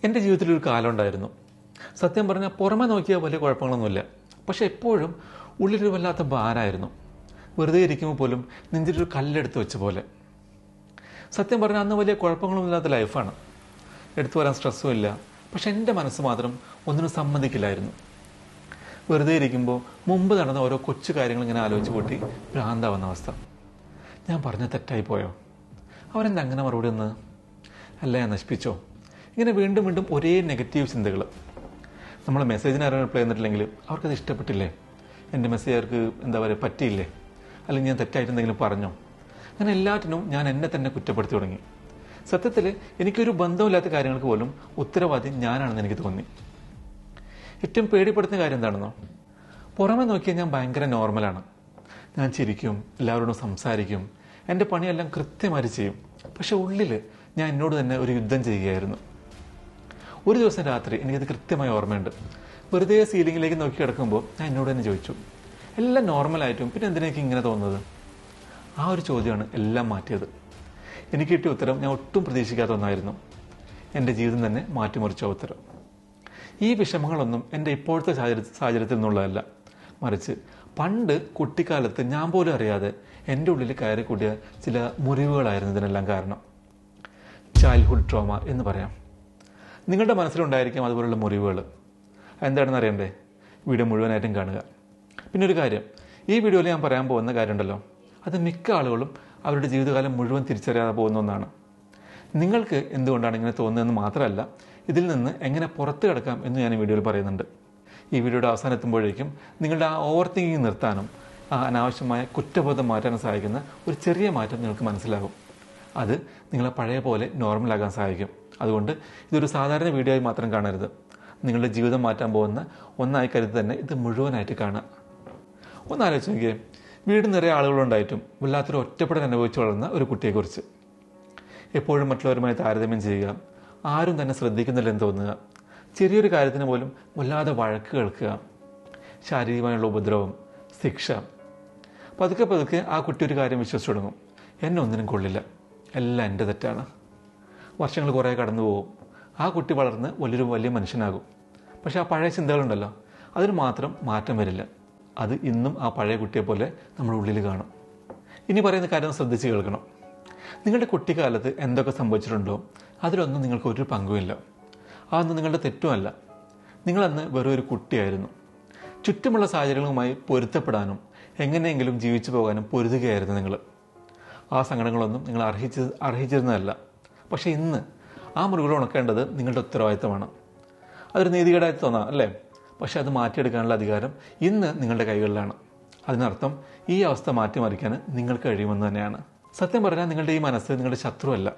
എൻ്റെ ജീവിതത്തിലൊരു കാലം ഉണ്ടായിരുന്നു. സത്യം പറഞ്ഞാൽ പുറമെ നോക്കിയാൽ വലിയ കുഴപ്പങ്ങളൊന്നുമില്ല. പക്ഷെ എപ്പോഴും ഉള്ളിലൊരു വല്ലാത്ത ഭാരമായിരുന്നു. വെറുതെ ഇരിക്കുമ്പോൾ പോലും നെഞ്ചിലൊരു കല്ലെടുത്ത് വെച്ച പോലെ. സത്യം പറഞ്ഞാൽ അന്ന് വലിയ കുഴപ്പങ്ങളൊന്നുമില്ലാത്ത ലൈഫാണ്. എടുത്തു വരാൻ സ്ട്രെസ്സും ഇല്ല. പക്ഷെ എൻ്റെ മനസ്സ് മാത്രം ഒന്നിനും സമ്മതിക്കില്ലായിരുന്നു. വെറുതെ ഇരിക്കുമ്പോൾ മുമ്പ് നടന്ന ഓരോ കൊച്ചു കാര്യങ്ങൾ ഇങ്ങനെ ആലോചിച്ച് കൂട്ടി ഭ്രാന്താവുന്ന അവസ്ഥ. ഞാൻ പറഞ്ഞ തെറ്റായിപ്പോയോ? അവരെന്താ അങ്ങനെ മറുപടി ഒന്ന്? അല്ല, ഞാൻ നശിപ്പിച്ചോ? ഇങ്ങനെ വീണ്ടും വീണ്ടും ഒരേ നെഗറ്റീവ് ചിന്തകൾ. നമ്മൾ മെസ്സേജിന് ആരും റിപ്ലൈ ചെയ്തിട്ടില്ലെങ്കിൽ അവർക്കത് ഇഷ്ടപ്പെട്ടില്ലേ? എൻ്റെ മെസ്സേജ് അവർക്ക് എന്താ പറയുക പറ്റിയില്ലേ? അല്ലെങ്കിൽ ഞാൻ തെറ്റായിട്ട് എന്തെങ്കിലും പറഞ്ഞോ? അങ്ങനെ എല്ലാറ്റിനും ഞാൻ എന്നെ തന്നെ കുറ്റപ്പെടുത്തി തുടങ്ങി. സത്യത്തിൽ എനിക്കൊരു ബന്ധമില്ലാത്ത കാര്യങ്ങൾക്ക് പോലും ഉത്തരവാദി ഞാനാണെന്ന് എനിക്ക് തോന്നി. ഏറ്റവും പേടിപ്പെടുത്തുന്ന കാര്യം എന്താണെന്നോ? പുറമെ നോക്കിയാൽ ഞാൻ ഭയങ്കര നോർമലാണ്. ഞാൻ ചിരിക്കും, എല്ലാവരോടും സംസാരിക്കും, എൻ്റെ പണിയെല്ലാം കൃത്യമായിട്ട് ചെയ്യും. പക്ഷെ ഉള്ളിൽ ഞാൻ എന്നോട് തന്നെ ഒരു യുദ്ധം ചെയ്യുകയായിരുന്നു. ഒരു ദിവസം രാത്രി എനിക്കത് കൃത്യമായി ഓർമ്മയുണ്ട്. വെറുതെ സീലിങ്ങിലേക്ക് നോക്കി കിടക്കുമ്പോൾ ഞാൻ എന്നോട് തന്നെ ചോദിച്ചു, എല്ലാം നോർമലായിട്ടും പിന്നെ എന്തിനേക്ക് ഇങ്ങനെ തോന്നുന്നത്? ആ ഒരു ചോദ്യമാണ് എല്ലാം മാറ്റിയത്. എനിക്ക് കിട്ടിയ ഉത്തരം ഞാൻ ഒട്ടും പ്രതീക്ഷിക്കാത്ത ഒന്നായിരുന്നു. എൻ്റെ ജീവിതം തന്നെ മാറ്റിമറിച്ച ഉത്തരം. ഈ വിഷമങ്ങളൊന്നും എൻ്റെ ഇപ്പോഴത്തെ സാഹചര്യത്തിൽ നിന്നുള്ളതല്ല. മറിച്ച് പണ്ട് കുട്ടിക്കാലത്ത് ഞാൻ പോലും അറിയാതെ എൻ്റെ ഉള്ളിൽ കയറി കൂടിയ ചില മുറിവുകളായിരുന്നു ഇതിനെല്ലാം കാരണം. ചൈൽഡ്ഹുഡ് ട്രോമ എന്ന് പറയാം. നിങ്ങളുടെ മനസ്സിലുണ്ടായിരിക്കാം അതുപോലുള്ള മുറിവുകൾ. എന്താണെന്ന് അറിയണ്ടേ? വീഡിയോ മുഴുവനായിട്ടും കാണുക. പിന്നെ ഒരു കാര്യം, ഈ വീഡിയോയിൽ ഞാൻ പറയാൻ പോകുന്ന കാര്യമുണ്ടല്ലോ, അത് മിക്ക ആളുകളും അവരുടെ ജീവിതകാലം മുഴുവൻ തിരിച്ചറിയാതെ പോകുന്ന ഒന്നാണ്. നിങ്ങൾക്ക് എന്തുകൊണ്ടാണ് ഇങ്ങനെ തോന്നുന്നതെന്ന് മാത്രമല്ല, ഇതിൽ നിന്ന് എങ്ങനെ പുറത്തു കിടക്കാം എന്ന് ഞാൻ ഈ വീഡിയോയിൽ പറയുന്നുണ്ട്. ഈ വീഡിയോയുടെ അവസാനം എത്തുമ്പോഴേക്കും നിങ്ങളുടെ ആ ഓവർ തിങ്കിങ് നിർത്താനും ആ അനാവശ്യമായ കുറ്റബോധം മാറ്റാനും സഹായിക്കുന്ന ഒരു ചെറിയ മാറ്റം നിങ്ങൾക്ക് മനസ്സിലാകും. അത് നിങ്ങളെ പഴയ പോലെ നോർമലാകാൻ സഹായിക്കും. അതുകൊണ്ട് ഇതൊരു സാധാരണ വീഡിയോ ആയി മാത്രം കാണരുത്. നിങ്ങളുടെ ജീവിതം മാറ്റാൻ പോകുന്ന ഒന്നായി കരുതി തന്നെ ഇത് മുഴുവനായിട്ട് കാണുക. ഒന്ന് ആലോചിച്ച് നോക്കിയേ, വീട് നിറയെ ആളുകളുണ്ടായിട്ടും വല്ലാത്തൊരു ഒറ്റപ്പെടൽ അനുഭവിച്ചു വളർന്ന ഒരു കുട്ടിയെക്കുറിച്ച്. എപ്പോഴും മറ്റുള്ളവരുമായി താരതമ്യം ചെയ്യുക, ആരും തന്നെ ശ്രദ്ധിക്കുന്നില്ലെന്ന് തോന്നുക, ചെറിയൊരു കാര്യത്തിന് പോലും വല്ലാതെ വഴക്ക് കേൾക്കുക, ശാരീരികമായുള്ള ഉപദ്രവം, ശിക്ഷ. പതുക്കെ പതുക്കെ ആ കുട്ടി ഒരു കാര്യം വിശ്വസിച്ചു തുടങ്ങും, എന്നെ ഒന്നിനും കൊള്ളില്ല, എല്ലാം എൻ്റെ തെറ്റാണ്. വർഷങ്ങൾ കുറേ കടന്നു പോകും. ആ കുട്ടി വളർന്ന് വലിയ മനുഷ്യനാകും. പക്ഷെ ആ പഴയ ചിന്തകളുണ്ടല്ലോ, അതിന് മാത്രം മാറ്റം വരില്ല. അത് ഇന്നും ആ പഴയ കുട്ടിയെ പോലെ നമ്മുടെ ഉള്ളിൽ കാണും. ഇനി പറയുന്ന കാര്യം ശ്രദ്ധിച്ച് കേൾക്കണം. നിങ്ങളുടെ കുട്ടിക്കാലത്ത് എന്തൊക്കെ സംഭവിച്ചിട്ടുണ്ടോ അതിലൊന്നും നിങ്ങൾക്ക് ഒരു പങ്കുമില്ല. അതൊന്നും നിങ്ങളുടെ തെറ്റുമല്ല. നിങ്ങളന്ന് വെറും ഒരു കുട്ടിയായിരുന്നു. ചുറ്റുമുള്ള സാഹചര്യങ്ങളുമായി പൊരുത്തപ്പെടാനും എങ്ങനെയെങ്കിലും ജീവിച്ചു പോകാനും പൊരുതുകയായിരുന്നു നിങ്ങൾ. ആ സങ്കടങ്ങളൊന്നും നിങ്ങൾ അർഹിച്ചിരുന്നതല്ല. പക്ഷേ ഇന്ന് ആ മുറിവുകൾ ഉണക്കേണ്ടത് നിങ്ങളുടെ ഉത്തരവാദിത്തമാണ്. അതൊരു നീതികേടായി തോന്നാം അല്ലേ? പക്ഷെ അത് മാറ്റിയെടുക്കാനുള്ള അധികാരം ഇന്ന് നിങ്ങളുടെ കൈകളിലാണ്. അതിനർത്ഥം ഈ അവസ്ഥ മാറ്റിമറിക്കാൻ നിങ്ങൾക്ക് കഴിയുമെന്ന് തന്നെയാണ്. സത്യം പറഞ്ഞാൽ നിങ്ങളുടെ ഈ മനസ്സ് നിങ്ങളുടെ ശത്രുവല്ല.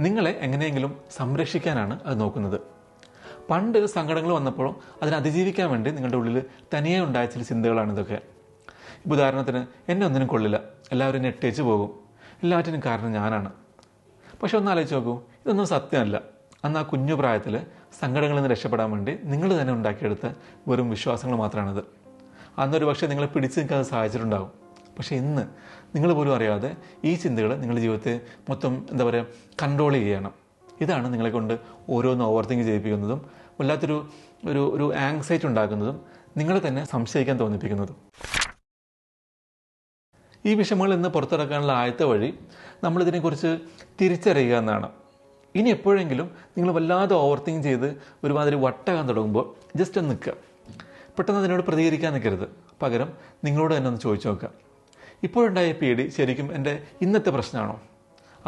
നിങ്ങളെ എങ്ങനെയെങ്കിലും സംരക്ഷിക്കാനാണ് അത് നോക്കുന്നത്. പണ്ട് സങ്കടങ്ങൾ വന്നപ്പോൾ അതിനെ അതിജീവിക്കാൻ വേണ്ടി നിങ്ങളുടെ ഉള്ളിൽ തനിയെ ഉണ്ടായ ചില ചിന്തകളാണ് ഇതൊക്കെ. ഇപ്പോൾ ഉദാഹരണത്തിന്, എന്നെ ഒന്നിനും കൊള്ളില്ല, എല്ലാവരും എന്നെ ഇട്ടേച്ച് പോകും, എല്ലാറ്റിനും കാരണം ഞാനാണ്. പക്ഷെ ഒന്ന് ആലോചിച്ച് നോക്കൂ, ഇതൊന്നും സത്യമല്ല. അന്ന് ആ കുഞ്ഞു പ്രായത്തിൽ സങ്കടങ്ങളിൽ നിന്ന് രക്ഷപ്പെടാൻ വേണ്ടി നിങ്ങൾ തന്നെ ഉണ്ടാക്കിയെടുത്ത വെറും വിശ്വാസങ്ങൾ മാത്രമാണിത്. അന്നൊരു പക്ഷേ നിങ്ങളെ പിടിച്ച് നിൽക്കാൻ അത് സഹായിച്ചിട്ടുണ്ടാകും. പക്ഷേ ഇന്ന് നിങ്ങൾ പോലും അറിയാതെ ഈ ചിന്തകൾ നിങ്ങളുടെ ജീവിതത്തെ മൊത്തം കൺട്രോൾ ചെയ്യുകയാണ്. ഇതാണ് നിങ്ങളെ കൊണ്ട് ഓരോന്ന് ഓവർ തിങ്ക് ചെയ്യിപ്പിക്കുന്നതും വല്ലാത്തൊരു ഒരു ആങ്സൈറ്റി ഉണ്ടാക്കുന്നതും നിങ്ങളെ തന്നെ സംശയിക്കാൻ തോന്നിപ്പിക്കുന്നതും. ഈ വിഷമങ്ങളിൽ നിന്ന് പുറത്തിറക്കാനുള്ള ആദ്യത്തെ വഴി നമ്മളിതിനെക്കുറിച്ച് തിരിച്ചറിയുക എന്നാണ്. ഇനി എപ്പോഴെങ്കിലും നിങ്ങൾ വല്ലാതെ ഓവർ തിങ്ക് ചെയ്ത് ഒരുമാതിരി വട്ടാകാൻ തുടങ്ങുമ്പോൾ ജസ്റ്റ് ഒന്ന് നിൽക്കുക. പെട്ടെന്ന് അതിനോട് പ്രതികരിക്കാൻ നിൽക്കരുത്. പകരം നിങ്ങളോട് തന്നെ ഒന്ന് ചോദിച്ചു നോക്കുക, ഇപ്പോഴുണ്ടായ പേടി ശരിക്കും എൻ്റെ ഇന്നത്തെ പ്രശ്നമാണോ,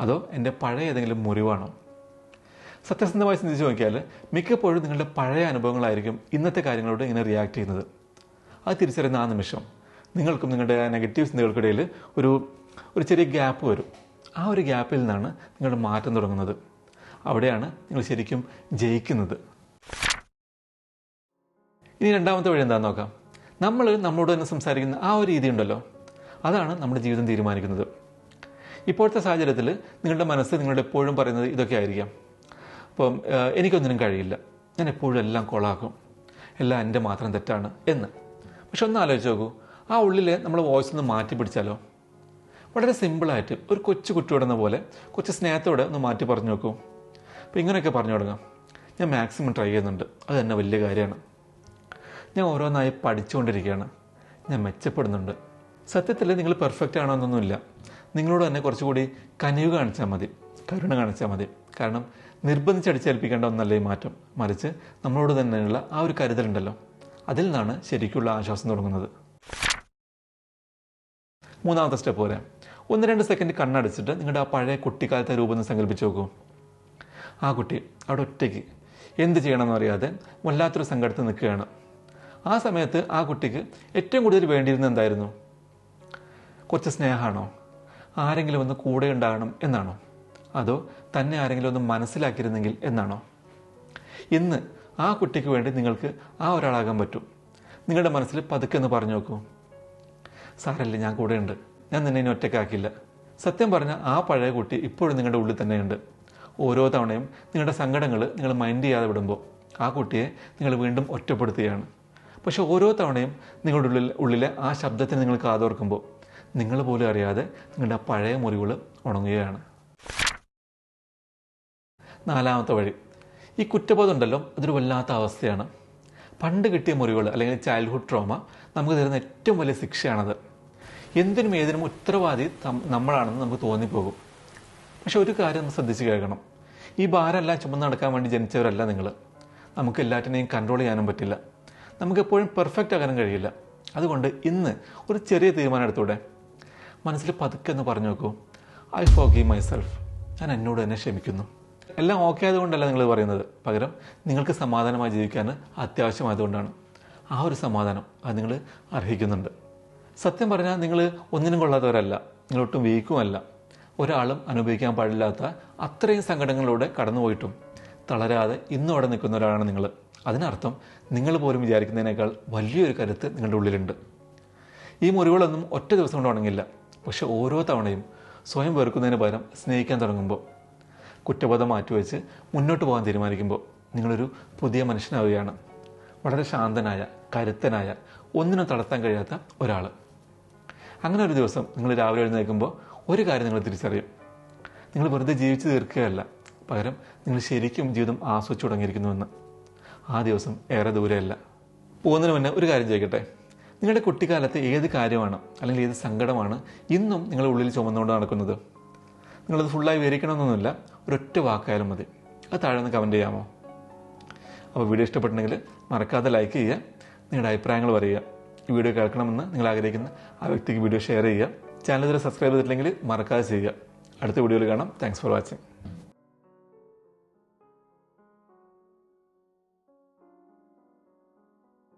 അതോ എൻ്റെ പഴയ ഏതെങ്കിലും മുറിവാണോ? സത്യസന്ധമായി ചിന്തിച്ച് നോക്കിയാൽ മിക്കപ്പോഴും നിങ്ങളുടെ പഴയ അനുഭവങ്ങളായിരിക്കും ഇന്നത്തെ കാര്യങ്ങളോട് ഇങ്ങനെ റിയാക്ട് ചെയ്യുന്നത്. അത് തിരിച്ചറിയുന്ന ആ നിമിഷം നിങ്ങൾക്കും നിങ്ങളുടെ നെഗറ്റീവ് ചിന്തകൾക്കിടയിൽ ഒരു ചെറിയ ഗ്യാപ്പ് വരും. ആ ഒരു ഗ്യാപ്പിൽ നിന്നാണ് നിങ്ങളുടെ മാറ്റം തുടങ്ങുന്നത്. അവിടെയാണ് നിങ്ങൾ ശരിക്കും ജയിക്കുന്നത്. ഇനി രണ്ടാമത്തെ വഴി എന്താണെന്ന് നോക്കാം. നമ്മളോട് തന്നെ സംസാരിക്കുന്ന ആ ഒരു രീതി ഉണ്ടല്ലോ, അതാണ് നമ്മുടെ ജീവിതം തീരുമാനിക്കുന്നത്. ഇപ്പോഴത്തെ സാഹചര്യത്തിൽ നിങ്ങളുടെ മനസ്സ് നിങ്ങളുടെ എപ്പോഴും പറയുന്നത് ഇതൊക്കെ ആയിരിക്കാം. അപ്പം എനിക്കൊന്നിനും കഴിയില്ല, ഞാൻ എപ്പോഴും എല്ലാം കൊളാക്കും, എല്ലാം എൻ്റെ മാത്രം തെറ്റാണ് എന്ന്. പക്ഷെ ഒന്ന് ആലോചിച്ച് നോക്കൂ, ആ ഉള്ളിൽ നമ്മൾ വോയിസ് ഒന്ന് മാറ്റി പിടിച്ചാലോ? വളരെ സിമ്പിളായിട്ട് ഒരു കൊച്ചു കുട്ടിയോടെന്ന പോലെ കുറച്ച് സ്നേഹത്തോടെ ഒന്ന് മാറ്റി പറഞ്ഞു നോക്കൂ. അപ്പോൾ ഇങ്ങനെയൊക്കെ പറഞ്ഞു തുടങ്ങാം, ഞാൻ മാക്സിമം ട്രൈ ചെയ്യുന്നുണ്ട്. അത് തന്നെ വലിയ കാര്യമാണ്. ഞാൻ ഓരോന്നായി പഠിച്ചുകൊണ്ടിരിക്കുകയാണ്. ഞാൻ മെച്ചപ്പെടുന്നുണ്ട്. സത്യത്തിൽ നിങ്ങൾ പെർഫെക്റ്റ് ആണോ എന്നൊന്നുമില്ല. നിങ്ങളോട് തന്നെ കുറച്ചുകൂടി കനിവ് കാണിച്ചാൽ മതി, കരുണ കാണിച്ചാൽ മതി. കാരണം നിർബന്ധിച്ചടിച്ചേൽപ്പിക്കേണ്ട ഒന്നല്ല ഈ മാറ്റം. മറിച്ച് നമ്മളോട് തന്നെയുള്ള ആ ഒരു കരുതലുണ്ടല്ലോ, അതിൽ നിന്നാണ് ശരിക്കുള്ള ആശ്വാസം തുടങ്ങുന്നത്. മൂന്നാമത്തെ സ്റ്റെപ്പ് പോലെ 1-2 സെക്കൻഡ് കണ്ണടച്ചിട്ട് നിങ്ങളുടെ ആ പഴയ കുട്ടിക്കാലത്തെ രൂപം ഒന്ന് സങ്കല്പിച്ച് നോക്കൂ. ആ കുട്ടി അവിടെ ഒറ്റയ്ക്ക് എന്ത് ചെയ്യണമെന്ന് അറിയാതെ വല്ലാത്തൊരു സങ്കടത്തിൽ നിൽക്കുകയാണ്. ആ സമയത്ത് ആ കുട്ടിക്ക് ഏറ്റവും കൂടുതൽ വേണ്ടിയിരുന്നത് എന്തായിരുന്നു? കുറച്ച് സ്നേഹമാണോ? ആരെങ്കിലും ഒന്ന് കൂടെ ഉണ്ടാകണം എന്നാണോ? അതോ തന്നെ ആരെങ്കിലും ഒന്ന് മനസ്സിലാക്കിയിരുന്നെങ്കിൽ എന്നാണോ? ഇന്ന് ആ കുട്ടിക്ക് വേണ്ടി നിങ്ങൾക്ക് ആ ഒരാളാകാൻ പറ്റും. നിങ്ങളുടെ മനസ്സിൽ പതുക്കെ ഒന്ന് പറഞ്ഞു നോക്കൂ, സാരല്ലേ, ഞാൻ കൂടെയുണ്ട്, ഞാൻ നിന്നെ ഇനി ഒറ്റയ്ക്കാക്കില്ല. സത്യം പറഞ്ഞാൽ ആ പഴയ കുട്ടി ഇപ്പോഴും നിങ്ങളുടെ ഉള്ളിൽ തന്നെയുണ്ട്. ഓരോ തവണയും നിങ്ങളുടെ സങ്കടങ്ങൾ നിങ്ങൾ മൈൻഡ് ചെയ്യാതെ വിടുമ്പോൾ ആ കുട്ടിയെ നിങ്ങൾ വീണ്ടും ഒറ്റപ്പെടുത്തുകയാണ്. പക്ഷെ ഓരോ തവണയും നിങ്ങളുടെ ഉള്ളിലെ ആ ശബ്ദത്തിന് നിങ്ങൾ കാതോർക്കുമ്പോൾ നിങ്ങൾ പോലും അറിയാതെ നിങ്ങളുടെ ആ പഴയ മുറിവുകൾ ഉണങ്ങുകയാണ്. നാലാമത്തെ വഴി, ഈ കുറ്റബോധം ഉണ്ടല്ലോ, അതൊരു വല്ലാത്ത അവസ്ഥയാണ്. പണ്ട് കിട്ടിയ മുറിവുകൾ അല്ലെങ്കിൽ ചൈൽഡ്ഹുഡ് ട്രോമ നമുക്ക് തരുന്ന ഏറ്റവും വലിയ ശിക്ഷയാണത്. എന്തിനും ഏതിനും ഉത്തരവാദി നമ്മളാണെന്ന് നമുക്ക് തോന്നിപ്പോകും. പക്ഷെ ഒരു കാര്യം നമ്മൾ ശ്രദ്ധിച്ച് കേൾക്കണം, ഈ ഭാരമെല്ലാം ചുമന്ന് നടക്കാൻ വേണ്ടി ജനിച്ചവരല്ല നിങ്ങൾ. നമുക്ക് എല്ലാറ്റിനെയും കൺട്രോൾ ചെയ്യാനും പറ്റില്ല. നമുക്കെപ്പോഴും പെർഫെക്റ്റ് ആകാനും കഴിയില്ല. അതുകൊണ്ട് ഇന്ന് ഒരു ചെറിയ തീരുമാനം എടുത്തൂടെ? മനസ്സിൽ പതുക്കെ ഒന്ന് പറഞ്ഞു നോക്കൂ, ഐ ഫോർഗീവ് മൈസെൽഫ്, ഞാൻ എന്നോട് തന്നെ ക്ഷമിക്കുന്നു. എല്ലാം ഓക്കെ ആയതുകൊണ്ടല്ല നിങ്ങൾ പറയുന്നത്, പകരം നിങ്ങൾക്ക് സമാധാനമായി ജീവിക്കാൻ അത്യാവശ്യമായതുകൊണ്ടാണ്. ആ ഒരു സമാധാനം അത് നിങ്ങൾ അർഹിക്കുന്നുണ്ട്. സത്യം പറഞ്ഞാൽ നിങ്ങൾ ഒന്നിനും കൊള്ളാത്തവരല്ല, നിങ്ങളൊട്ടും വീക്കുമല്ല. ഒരാളും അനുഭവിക്കാൻ പാടില്ലാത്ത അത്രയും സങ്കടങ്ങളിലൂടെ കടന്നുപോയിട്ടും തളരാതെ ഇന്നും അവിടെ നിൽക്കുന്ന ഒരാളാണ് നിങ്ങൾ. അതിനർത്ഥം നിങ്ങൾ പോലും വിചാരിക്കുന്നതിനേക്കാൾ വലിയൊരു കരുത്ത് നിങ്ങളുടെ ഉള്ളിലുണ്ട്. ഈ മുറിവുകളൊന്നും ഒറ്റ ദിവസം കൊണ്ട് ഉണങ്ങില്ല. പക്ഷെ ഓരോ തവണയും സ്വയം വെറുക്കുന്നതിന് പകരം സ്നേഹിക്കാൻ തുടങ്ങുമ്പോൾ, കുറ്റബോധം മാറ്റിവെച്ച് മുന്നോട്ട് പോകാൻ തീരുമാനിക്കുമ്പോൾ നിങ്ങളൊരു പുതിയ മനുഷ്യനാവുകയാണ്. വളരെ ശാന്തനായ, കരുത്തനായ, ഒന്നിനും തളർത്താൻ കഴിയാത്ത ഒരാൾ. അങ്ങനെ ഒരു ദിവസം നിങ്ങൾ രാവിലെ എഴുന്നേൽക്കുമ്പോൾ ഒരു കാര്യം നിങ്ങൾ തിരിച്ചറിയും, നിങ്ങൾ വെറുതെ ജീവിച്ച് തീർക്കുകയല്ല, പകരം നിങ്ങൾ ശരിക്കും ജീവിതം ആസ്വദിച്ചു തുടങ്ങിയിരിക്കുന്നുവെന്ന്. ആ ദിവസം ഏറെ ദൂരെയല്ല. പോകുന്നതിന് മുന്നേ ഒരു കാര്യം ചോദിക്കട്ടെ, നിങ്ങളുടെ കുട്ടിക്കാലത്തെ ഏത് കാര്യമാണ് അല്ലെങ്കിൽ ഏത് സങ്കടമാണ് ഇന്നും നിങ്ങളുടെ ഉള്ളിൽ ചുമന്നുകൊണ്ട് നടക്കുന്നത്? നിങ്ങളത് ഫുള്ളായി വിവരിക്കണമെന്നൊന്നുമില്ല, ഒരൊറ്റ വാക്കായാലും മതി. അത് താഴെ ഒന്ന് കമൻറ്റ് ചെയ്യാമോ? അപ്പോൾ വീഡിയോ ഇഷ്ടപ്പെട്ടിട്ടുണ്ടെങ്കിൽ മറക്കാതെ ലൈക്ക് ചെയ്യുക, നിങ്ങളുടെ അഭിപ്രായങ്ങൾ പറയുക. ഈ വീഡിയോ കേൾക്കണമെന്ന് നിങ്ങൾ ആഗ്രഹിക്കുന്ന ആ വ്യക്തിക്ക് വീഡിയോ ഷെയർ ചെയ്യുക. ചാനൽ ഇതുവരെ സബ്സ്ക്രൈബ് ചെയ്തിട്ടില്ലെങ്കിൽ മറക്കാതെ ചെയ്യുക. അടുത്ത വീഡിയോയിൽ കാണാം. Thanks for watching.